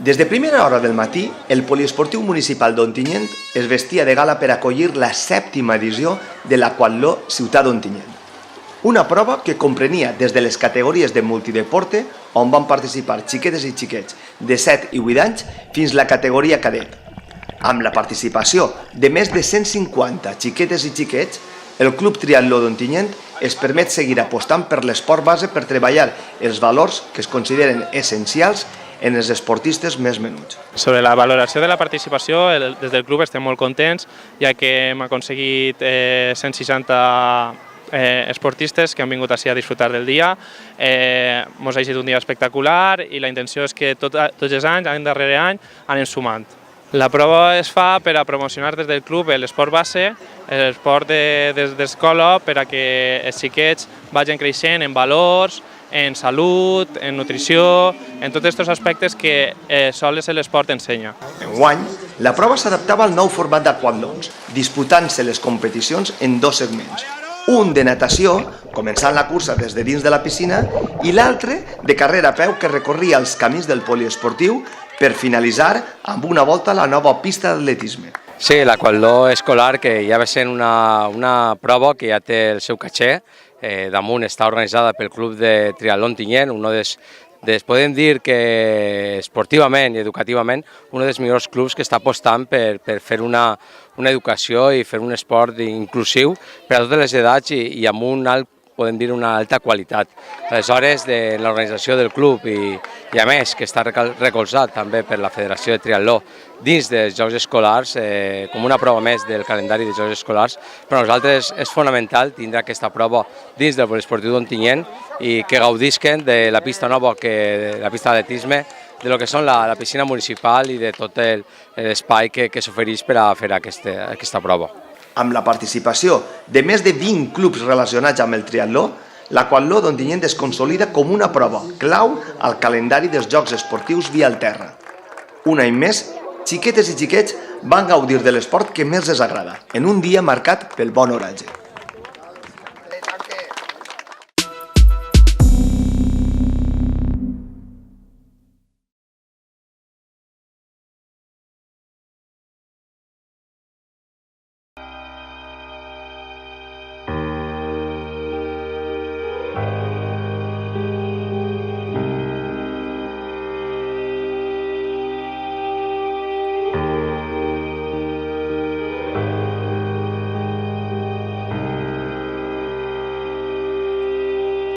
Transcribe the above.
Des de primera hora del matí, el poliesportiu municipal d'Ontinyent es vestia de gala per acollir la 7ª edició de l'Aquatló Ciutat d'Ontinyent. Una prova que comprenia des de les categories de multideporte, on van participar xiquetes i xiquets de 7 i 8 anys, fins la categoria cadet. Amb la participació de més de 150 xiquetes i xiquets, el Club Triatló d'Ontinyent es permet seguir apostant per l'esport base per treballar els valors que es consideren essencials en els esportistes més menuts. Sobre la valoració de la participació, des del club estem molt contents, ja que hem aconseguit 160 esportistes que han vingut així a disfrutar del dia. Ens ha sigut un dia espectacular i la intenció és que tots els anys, any darrere any, anem sumant. La prova es fa per a promocionar des del club l'esport base, l'esport d'escola, per a que els xiquets vagin creixent en valors, en salut, en nutrició, en tots aquests aspectes que sols l'esport ensenya. Enguany, la prova s'adaptava al nou format d'aquatlons, disputant-se les competicions en 2 segments. Un de natació, començant la cursa des de dins de la piscina, i l'altre de carrera a peu que recorria els camins del poliesportiu per finalitzar amb una volta a la nova pista d'atletisme. Sí, l'aquatló escolar, que ja va ser una prova que ja té el seu caché. Damunt està organitzada pel Club de Triatló Ontinyent, podem dir que esportivament i educativament un dels millors clubs que està apostant per fer una educació i fer un esport inclusiu per a totes les edats i amb una alta qualitat. Aleshores, de l'organització del club i a més que està recolzat també per la Federació de Triatló dins dels Jocs Escolars, com una prova més del calendari de Jocs Escolars, per a nosaltres és fonamental tindre aquesta prova dins del poliesportiu d'Ontinyent i que gaudisquen de la pista nova, la pista d'atletisme, de lo que són la piscina municipal i de tot l'espai que s'ofereix per a fer aquesta prova. Amb la participació de més de 20 clubs relacionats amb el triatló, l'Aquatló d'Ontinyent es consolida com una prova clau al calendari dels Jocs Esportius via el terra. Un any més, xiquetes i xiquets van gaudir de l'esport que més els agrada, en un dia marcat pel bon oratge.